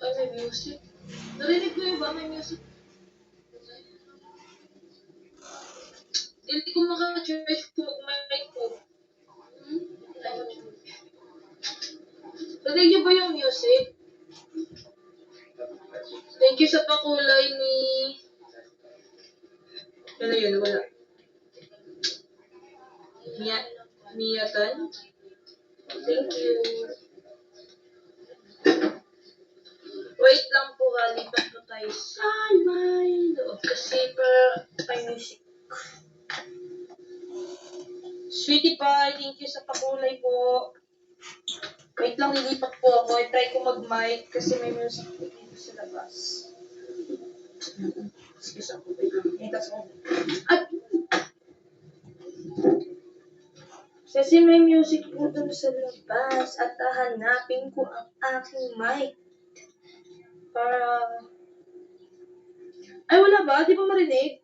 Ay, may music. Narinig ko yung ba may music? Hindi ko maka-choice kung mag-mic ko. Narinig niyo ba yung music? Thank you sa pakulay ni... Ano yun? Wala. Miyatan? Thank you. Wait lang po ha. Lipat po tayo sa my loob. Kasi may music. Sweetie pie, thank you sa pakulay po. Wait lang, lilipat po ako. I-try ko mag-mic kasi may music dito sa labas. Excuse ako. Wait lang. Itas ako. At kasi may music po dun sa labas at hahanapin ko ang aking mic. Para... Ay, wala ba? Di ba marinig?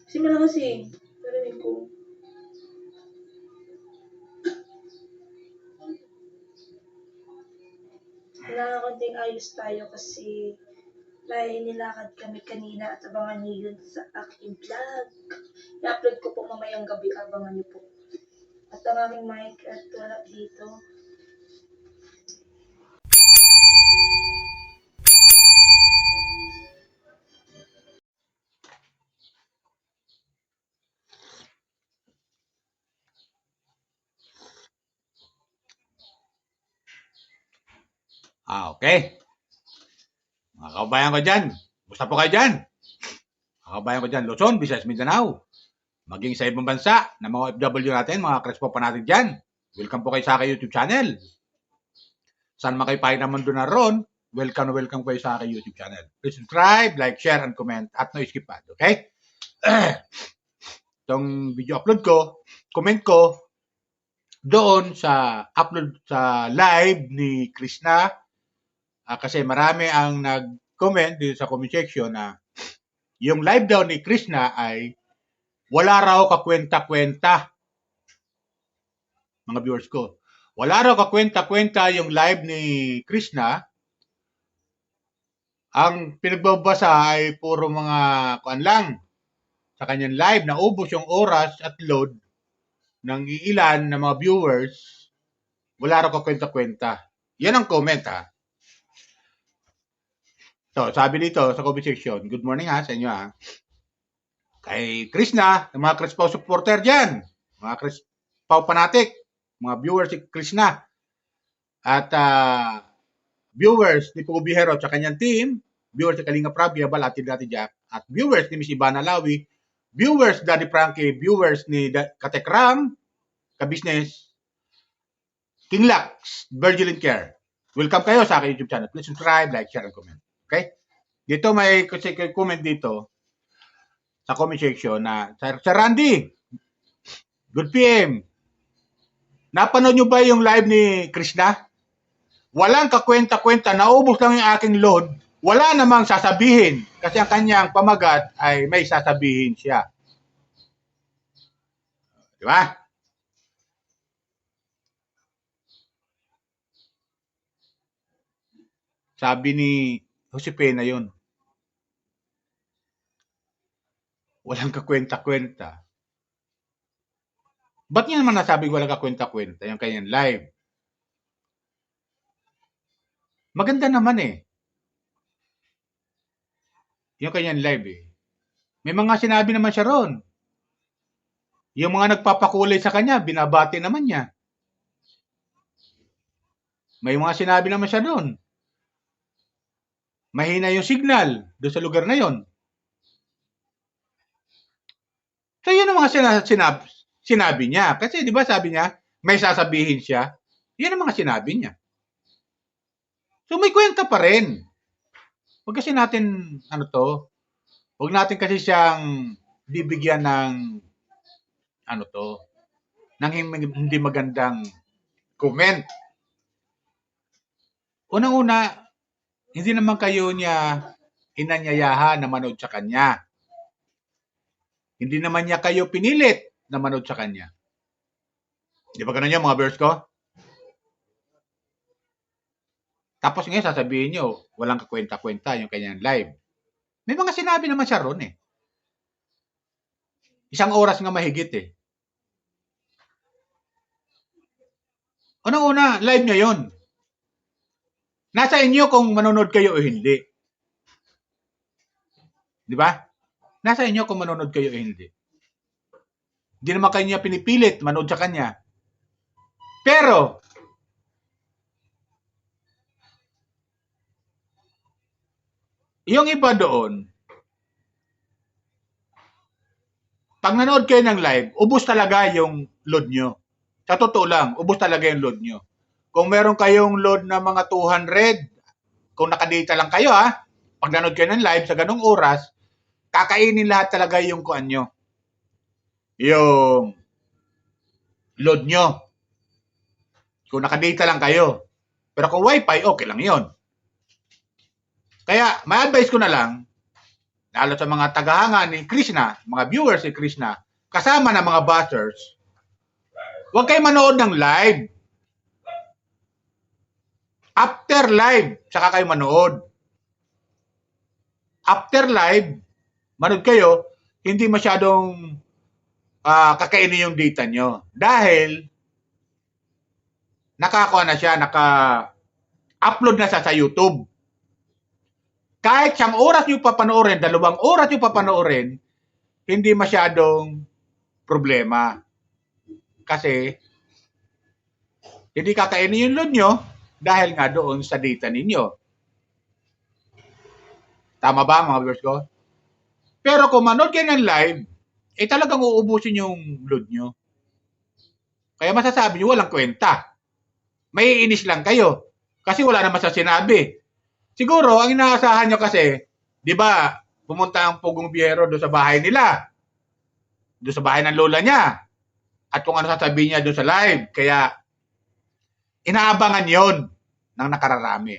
Kasi malakas eh. Marinig ko. Kailangan konting ayos tayo kasi may nilakad kami kanina at abangan niyo yun sa aking vlog. I-upload ko po mamayang gabi. Abangan niyo po. At ang aming mic at wala dito. Okay. Mga kabayan ko dyan. Gusto po kayo dyan? Mga kabayan ko dyan. Luzon, Visayas, Mindanao. Maging sa ibang bansa na mga OFW natin, mga Crespo pa natin dyan. Welcome po kayo sa aking YouTube channel. Saan makipay naman doon na ron, welcome kayo sa aking YouTube channel. Please subscribe, like, share, and comment. At no skip ad. Okay? Itong video upload ko, comment ko, doon sa upload sa live ni Krishna. Kasi marami ang nag-comment dito sa comment section na yung live daw ni Krishna ay wala raw kakwenta-kwenta. Mga viewers ko. Wala raw kakwenta-kwenta yung live ni Krishna. Ang pinagbabasa ay puro mga kuan lang sa kanyang live. Naubos yung oras at load ng ilan na mga viewers. Wala raw kakwenta-kwenta. Yan ang comment ha. So, sabi dito sa comment section, good morning ha sa inyo ha. Kay Krishna, mga Crespo supporter dyan, mga Crespo fanatic, mga viewers si Krishna, at viewers ni Pugo Bihero at kanyang team, viewers ni Kalinga Prab, Yabal, at Dati Jack, at viewers ni Miss Ivana Lawi, viewers Daddy Frankie, viewers ni Katekram, Kabisnes, King Lax, Virgil and Care. Welcome kayo sa aking YouTube channel. Please subscribe, like, share, and comment. Okay? Dito may comment dito sa comment section na Sir Randy, good PM. Napanood nyo ba yung live ni Krishna? Walang kakwenta-kwenta, naubos lang yung aking load. Wala namang sasabihin kasi ang kanyang pamagat ay may sasabihin siya. Di ba? Sabi ni Josepena yun. Walang kakwenta-kwenta. Ba't niya naman nasabing walang kakwenta-kwenta yung kanyang live? Maganda naman eh. Yung kanyang live eh. May mga sinabi naman siya ron. Yung mga nagpapakulay sa kanya, binabati naman niya. May mga sinabi naman siya doon. Mahina yung signal doon sa lugar na yon. So yun ang mga sinabi niya. Kasi di ba sabi niya, may sasabihin siya. Yan ang mga sinabi niya. So may kwenta pa rin. Huwag kasi natin, huwag natin kasi siyang bibigyan ng, ng hindi magandang comment. Unang-una, hindi naman kayo niya inanyayahan na manood sa kanya. Hindi naman niya kayo pinilit na manood sa kanya. Di ba ganun yan mga viewers ko? Tapos ngayon sasabihin nyo, walang kakwenta-kwenta yung kanyang live. May mga sinabi naman siya ron eh. 1 oras nga mahigit eh. Unang-una, live niya yon. Nasa inyo kung manonood kayo o hindi. Di ba? Nasa inyo kung manonood kayo o hindi. Hindi naman kanya pinipilit manood sa kanya. Pero, yung iba doon, pag nanood kayo ng live, ubos talaga yung load nyo. Sa totoo lang, ubos talaga yung load nyo. Kung meron kayong load na mga 200, kung nakadata lang kayo pag nanood kayo ng live sa ganong oras, kakainin lahat talaga yung kuan nyo. Yung load nyo. Kung nakadata lang kayo. Pero kung wifi, okay lang yon. Kaya, may advice ko na lang, lalo sa mga tagahanga ni Krishna, mga viewers ni Krishna, kasama ng mga bashers, huwag kayo manood ng live. After live, saka kayo manood. After live, manood kayo, hindi masyadong kakainin yung data nyo. Dahil, nakakuha na siya, naka-upload na siya sa YouTube. Kahit 1 oras nyo papanoorin, 2 oras nyo papanoorin, hindi masyadong problema. Kasi, hindi kakainin yung load nyo dahil nga doon sa data ninyo. Tama ba mga viewers ko? Pero kung manood kayo ng live, talagang uubusin yung load nyo. Kaya masasabi nyo walang kwenta. May iinis lang kayo. Kasi wala naman sa sinabi. Siguro, ang inaasahan nyo kasi, di ba, pumunta ang Pugong Biyero doon sa bahay nila. Doon sa bahay ng lola niya. At kung ano sasabihin niya doon sa live. Kaya, inaabangan yon ng nakararami.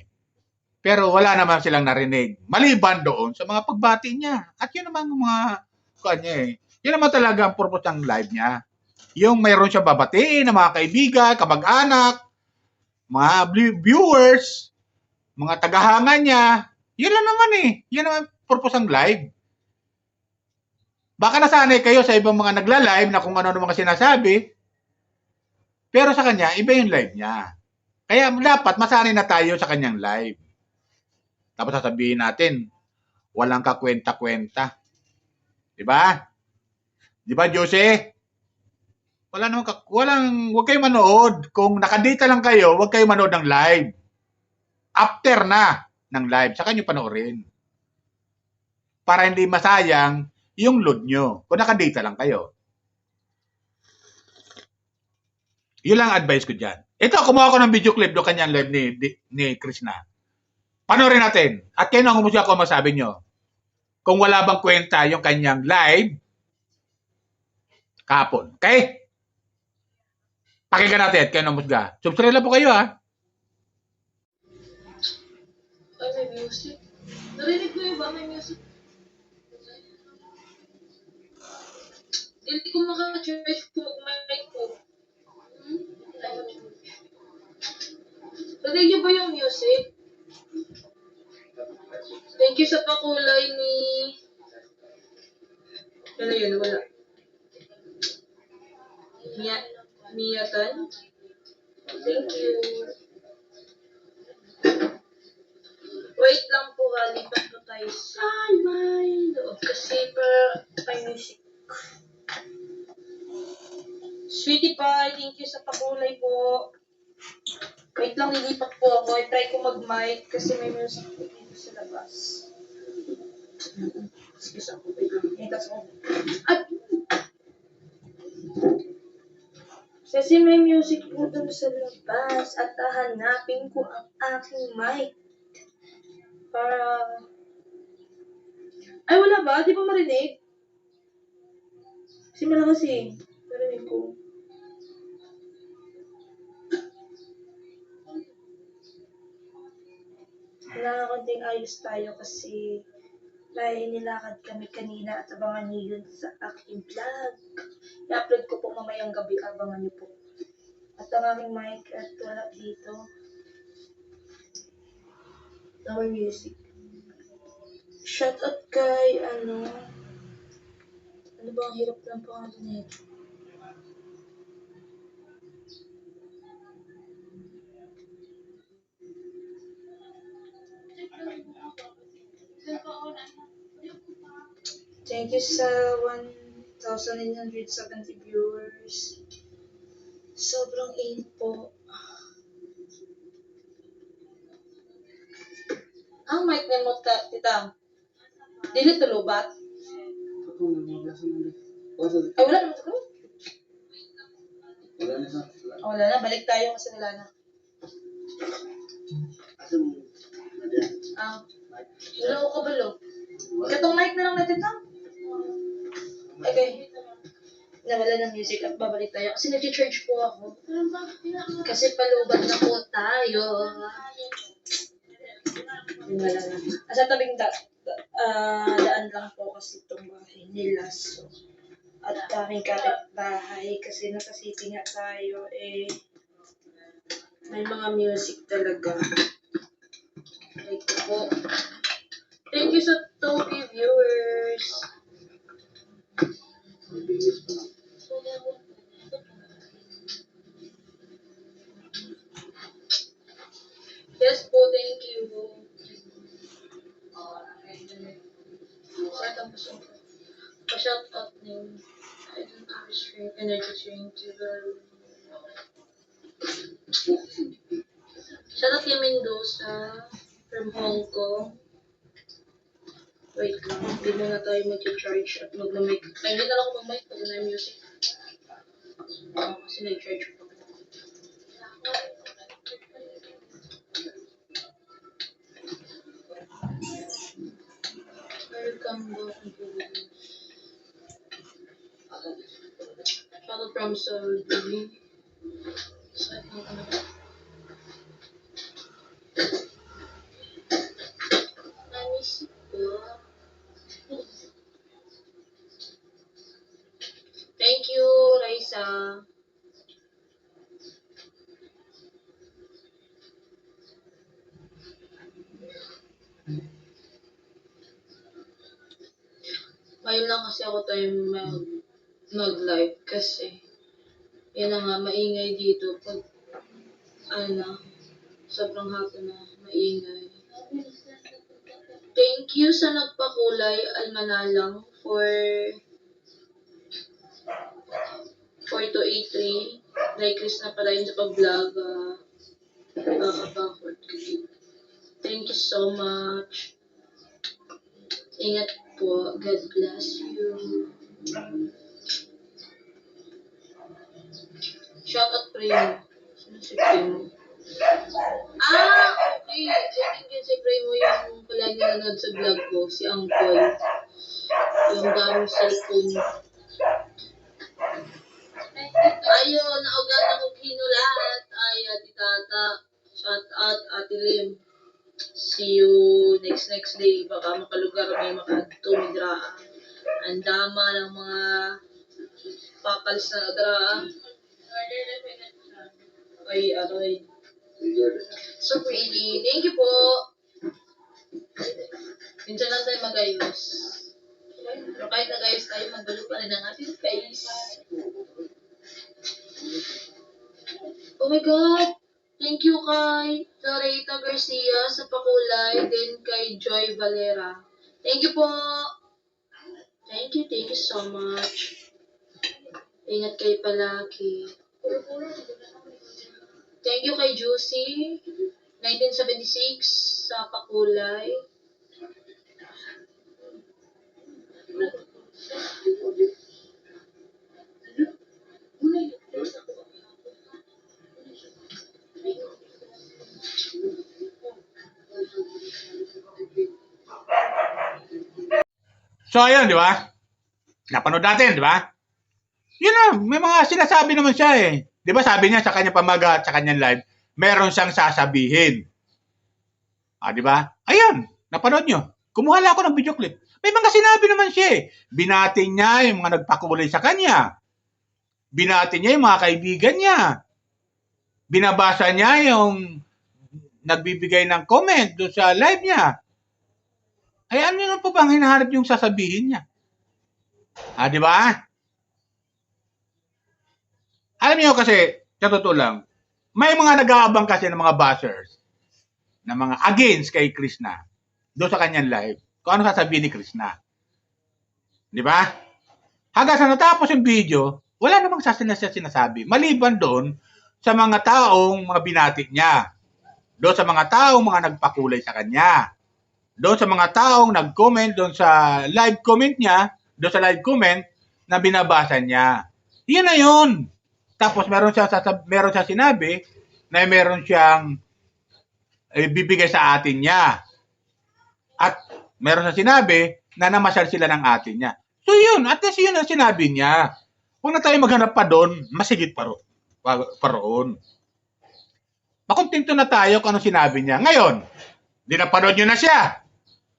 Pero wala naman silang narinig. Maliban doon sa mga pagbati niya. At yun naman mga kanya eh. Yun naman talaga ang purpose ng live niya. Yung mayroon siya babatiin ng mga kaibigan, kamag-anak, mga viewers, mga tagahanga niya. Yun lang naman eh. Yun naman purpose ng live. Baka nasanay kayo sa ibang mga nagla-live na kung ano mga sinasabi. Pero sa kanya, iba yung live niya. Kaya dapat masanay na tayo sa kanyang live. Tapos sasabihin natin, walang kakwenta-kwenta. Diba? Diba, Jose? Huwag kayo manood. Kung nakadita lang kayo, huwag kayo manood ng live. After na ng live, saka nyo panoorin. Para hindi masayang yung load nyo. Kung nakadata lang kayo. Yun lang advice ko dyan. Ito, kumuha ko ng video clip do kanyang live ni Krishna. Panoorin natin. At kayo nang humusga ko masabi nyo. Kung wala bang kwenta yung kanyang live kahapon. Okay? Pakinggan natin at kayo nang humusga. Subscribe lang po kayo Ay, may music. Narinig ko yung ba may music? Hindi ko maka-charge kung mag-mic ko. Narinig niyo ba yung music? Thank you sa pakulay ni... Ano yun? Wala. Miyatan? Thank you. Wait lang po lipat po tayo sa may loob kasi may music. Sweetie Pie, thank you sa pakulay po. Wait lang, lilipat po ako. I-try ko mag-mic kasi may music po dito sa labas. Excuse ako. Wait lang. Itas ako. At kasi may music po dun sa labas at hahanapin ko ang aking mic. Para... Ay, wala ba? Di ba marinig? Kasi malakas eh. Marinig ko. Konting ayos tayo kasi may nilakad kami kanina at abangan niyo yun sa aking vlog. I-upload ko po mamayang gabi, abangan niyo po. At ang aming mic at wala dito. Our music. Shout out kay, ano ba ang hirap ng pangalan nito? Thank you sa 1,970 viewers. Sobrang init po. Ang mic ni mo, tita. Dili tulubat. Ay, wala naman tulog. Wala na. Balik tayo kasi wala na. Wala ko kabalo. Katong mic na lang natin ta. Okay. Nawala ng music at babalik tayo. Kasi nag-charge po ako. Kasi palubat na po tayo. Wala na. Sa tabing daan lang po kasi itong bahay nila. So, at daming kapitbahay kasi nasa city nga tayo may mga music talaga. Like po. Thank you sa Toby viewers. Yes po, thank you. Pa-shout out name. I don't have a string, energy drink to the... Shout out kay Mendoza from Hong Kong. Wait lang, hindi muna tayo mag-charge at mag-mic. Ay, hindi na lang ako mag-mic pag na music. Kasi nag-charge ko. Welcome back to the shout out from Saudi. Thank you, Raisa. Ngayon lang kasi ako tayo mag-live kasi yan na nga, maingay dito pag sobrang hapon na maingay. Thank you sa nagpakulay, Almanalang, for 4283. Like Chris na pala yun sa pag-vlog. Backward ko dito. Thank you so much. Ingat po. God bless you. Shout out Primo. Sino si Primo? Okay. I think yun si Primo yung palagi nanonood sa vlog ko. Si Uncle. Yung daming cellphone. Ayun, naugan ako kinulat. Ay, Ati Tata. Shout out, Ate Lim. See you next day. Baka makalugar may makaadto, may draa. Ang dama ng mga papalis na draa. Ay, aray. So pretty. Thank you po. Minsan lang tayo magayos. Pero kahit nagayos tayo, magulo pa rin ang ating face. Oh my God! Thank you kay Dorita Garcia sa pakulay, then kay Joy Valera. Thank you po! Thank you so much. Ingat kayo palagi. Thank you kay Juicy, 1976 sa pakulay. So, ayun, di ba? Napanood natin, di ba? Yun na, may mga sinasabi naman siya eh. Di ba sabi niya sa kanya pamaga at sa kanyang live, meron siyang sasabihin. Di ba? Ayun, napanood nyo. Kumuha lang ako ng video clip. May mga sinabi naman siya eh. Binati niya yung mga nagpakulay sa kanya. Binati niya yung mga kaibigan niya. Binabasa niya yung nagbibigay ng comment doon sa live niya. Ay, ano yun po bang hinahanap yung sasabihin niya? Di ba? Alam niyo kasi, sa totoo lang, may mga nag-aabang kasi ng mga bashers na mga against kay Krishna doon sa kanyang live. Kung ano sasabihin ni Krishna. Di ba? Hanggang sa natapos yung video, wala namang sinasabi. Maliban doon sa mga taong mga binati niya. Doon sa mga taong mga nagpakulay sa kanya. Doon sa mga taong nag-comment doon sa live comment niya, doon sa live comment na binabasa niya. Yun na yun. Tapos meron siya sinabi na meron siyang bibigay sa atin niya. At meron siya sinabi na namasyal sila ng atin niya. So yun, at least yun ang sinabi niya. Huwag na tayo maghanap pa doon, masigit pa roon. Makontento na tayo kung ano sinabi niya. Ngayon, dinapanood nyo na siya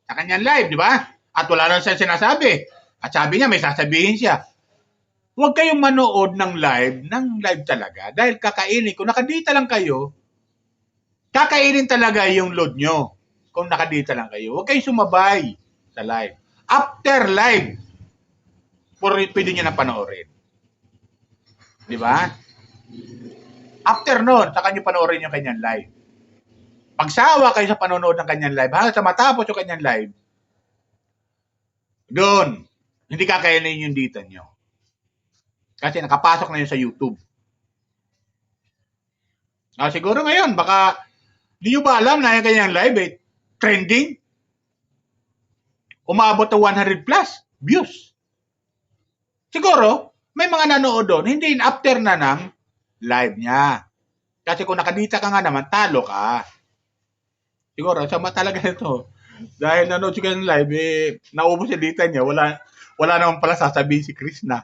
sa kanyang live, di ba? At wala lang siya sinasabi. At sabi niya, may sasabihin siya. Huwag kayong manood ng live talaga. Dahil kakainin, kung nakadita lang kayo, kakainin talaga yung load nyo. Kung nakadita lang kayo. Huwag kayong sumabay sa live. After live, pwede nyo na panoorin. Di ba? After nun, saka nyo panoorin yung kanyang live. Pagsawa kayo sa panonood ng kanyang live, hanggang sa matapos yung kanyang live, doon, hindi kakainin yung dita nyo. Kasi nakapasok na yun sa YouTube. Siguro ngayon, baka, di nyo ba alam na yung kanyang live, trending? Umabot na 100 plus views. Siguro, may mga nanood doon, hindi after na ng live niya. Kasi kung nakadita ka nga naman, talo ka. Siguro, sama talaga ito. Dahil nanood siya ng live, naubos yung data niya, wala naman pala sasabihin si Krishna.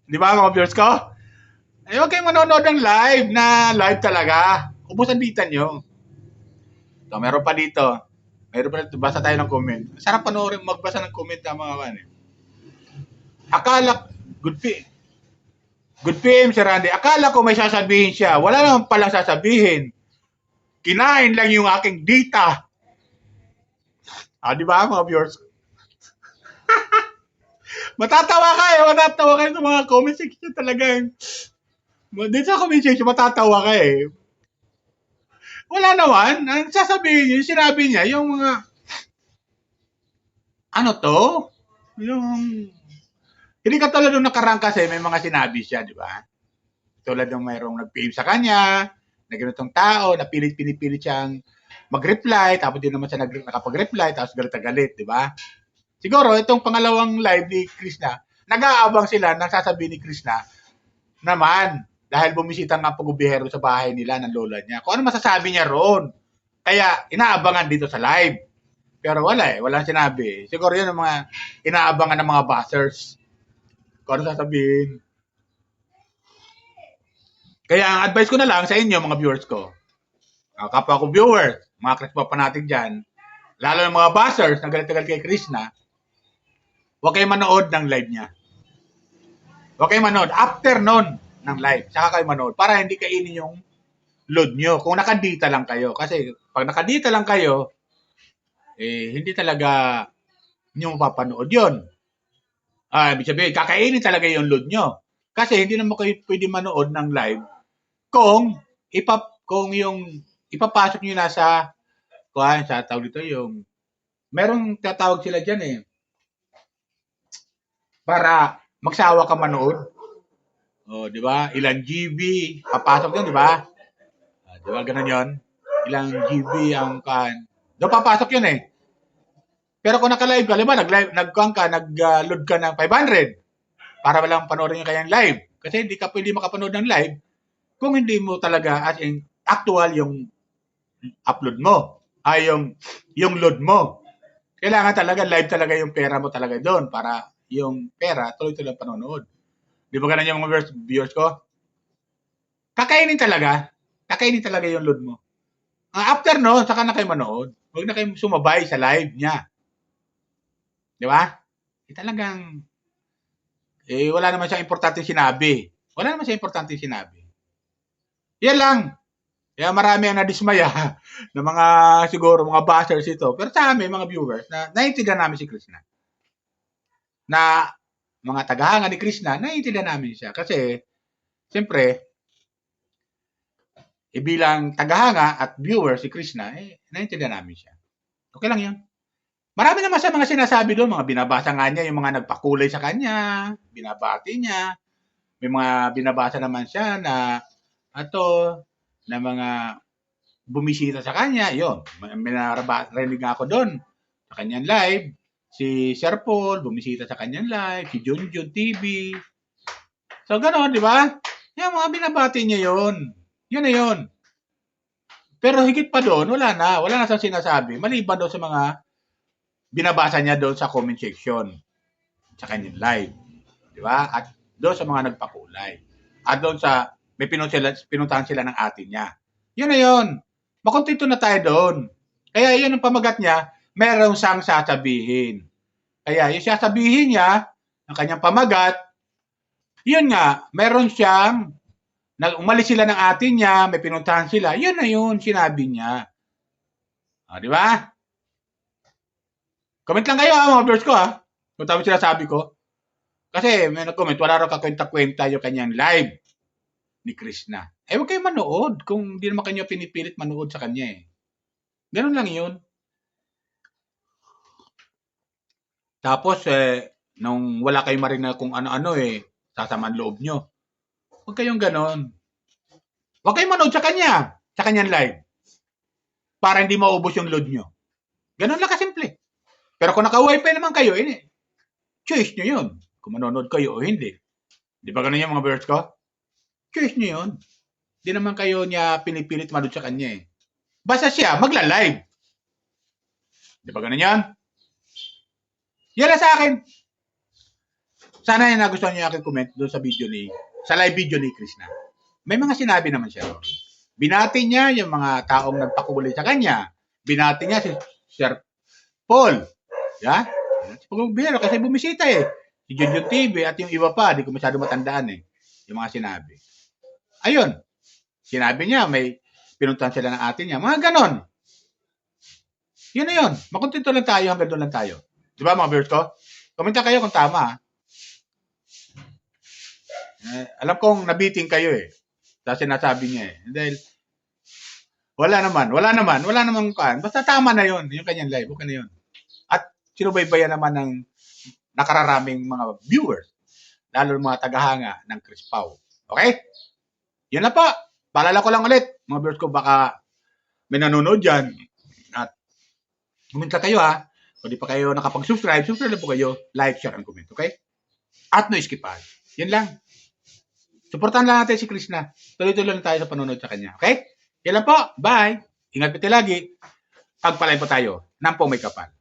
Di ba mga viewers ko? Huwag kayong manonood ng live na live talaga. Ubus ang data nyo. So, meron pa dito. Basa tayo ng comment. Sarap panoorin, magbasa ng comment ng mga kanin. Akala, good PM si Randy. Akala ko may sasabihin siya. Wala naman pala sasabihin. Kinain lang yung aking data. Di ba mga viewers? Matatawa kayo sa mga comment section talagang. Dito sa comment section, matatawa ka eh. Wala naman. Ang sasabihin niya, sinabi niya, yung mga, hindi ka tulad nung nakarang kasi may mga sinabi siya, di ba? Tulad nung mayroong nag-PM sa kanya, na ganitong tao, na pinipilit siyang mag-reply, tapos di naman siya nakapag-reply, tapos galit na galit, di ba? Siguro, itong pangalawang live ni Krishna, nag-aabang sila ng sasabihin ni Krishna naman, dahil bumisita nga pag-ubihero sa bahay nila ng lola niya. Kung ano masasabi niya roon. Kaya, inaabangan dito sa live. Pero walang sinabi. Siguro yun ang mga inaabangan ng mga buzzers. Kung ano sasabihin. Kaya ang advice ko na lang sa inyo, mga viewers ko, kapwa ko viewers, mga Krispa pa natin dyan, lalo ng mga buzzers na galit-galit kay Krishna, huwag kayo manood ng live niya. Huwag kayo manood. After nun ng live, saka kayo manood para hindi kainin yung load nyo. Kung nakadita lang kayo. Kasi pag nakadita lang kayo, hindi talaga nyo mapapanood yun. Ibig sabihin, kakainin talaga yung load nyo. Kasi hindi naman kayo pwede manood ng live kung yung ipapasok nyo na sa tawag dito yung merong tatawag sila dyan para magsawa ka manood. Di ba? Ilang GB papasok yun, di ba? Di ba ganun yun? Ilang GB ang doon papasok yun Pero kung naka-live ka, nag-load ka ng 500 para walang panoorin yung kanyang live. Kasi hindi ka pwede makapanood ng live kung hindi mo talaga as in actual yung upload mo. Yung load mo. Kailangan talaga live talaga yung pera mo talaga doon para yung pera tuloy-tuloy panonood. Di ba ganun yung mga viewers ko? Kakainin talaga yung load mo. After no, saka na kayo manood. Huwag na kayo sumabay sa live niya. Di ba? Talagang, wala naman siyang importante sinabi. Yan lang. Kaya marami ang nadismaya ng mga siguro mga bashers ito. Pero sa amin, mga viewers, na naiintindihan namin si Krishna. Na mga tagahanga ni Krishna, naiintindihan namin siya. Kasi, siyempre, bilang tagahanga at viewer si Krishna, naiintindihan namin siya. Okay lang yun. Marami naman sa mga sinasabi doon, mga binabasa nga niya, yung mga nagpakulay sa kanya, binabati niya. May mga binabasa naman siya na na mga bumisita sa kanya, yun. May narinig nga ako doon sa kanyang live. Si Sir Paul, bumisita sa kanyang live. Si Junjun TV. So, gano'n, di ba? Yung mga binabati niya yun. Yun na yun. Pero higit pa doon, wala na. Wala na siyang sinasabi. Maliban doon sa mga binabasa niya doon sa comment section. Sa kanyang live. Di ba? At doon sa mga nagpakulay. At doon sa may pinuntahan sila ng ate niya. Yun na yun. Makontento na tayo doon. Kaya yun ang pamagat niya, meron siyang sasabihin. Kaya yung sasabihin niya, ang kanyang pamagat, yun nga, meron siyang, umalis sila ng ate niya, may pinuntahan sila, yun na yun, sinabi niya. Di ba? Comment lang kayo mga viewers ko kung tama sinasabi ko. Kasi may nag-comment, wala raw kakwenta-kwenta yung kanyang live ni Krishna. Huwag kayo manood kung hindi naman kayo pinipilit manood sa kanya Ganun lang yun. Tapos, nung wala kayong marinig kung ano-ano sasaman loob nyo. Huwag kayong ganon. Huwag kayong manood sa kanyang live. Para hindi maubos yung load nyo. Ganon lang kasimple. Pero kung naka-wifi naman kayo, choice nyo yun. Kung manonood kayo o hindi. Di ba ganon yung mga viewers ko? Choice nyo yun. Di naman kayo niya pinipilit manood sa kanya Basta siya, magla-live. Di ba ganon yan? Yan lang sa akin. Sana nagustuhan niyo yung aking comment doon sa live video ni Krishna. May mga sinabi naman siya ron. Binati niya yung mga taong nagpakulay sa kanya. Binati niya si Sir Paul. Yeah? Pero kasi bumisita Si Junjun TV at yung iba pa, di ko masyado matandaan yung mga sinabi. Ayun. Sinabi niya, may pinuntahan sila ng ate niya. Mga ganon. Yun na yun. Makontento lang tayo, hanggang doon lang tayo. Di ba mga viewers ko? Komenta kayo kung tama. Alam kong nabiting kayo sa sinasabi niya Dahil wala naman kan. Basta tama na yun, yung kanyang live. Okay na yun. At sinubaybayan naman ng nakararaming mga viewers, lalo mga tagahanga ng Chris Pao. Okay? Yan na po. Paalala ko lang ulit, mga viewers ko, baka may nanonood dyan. At kuminta kayo Kung di pa kayo nakapag-subscribe, subscribe na po kayo, like, share, and comment. Okay? At no skip Yan lang. Supportan lang natin si Krishna. Tuloy-tuloy lang tayo sa panonood sa kanya. Okay? Yan lang po. Bye. Ingat po tayo lagi. Pagpalain po tayo ng may kapal.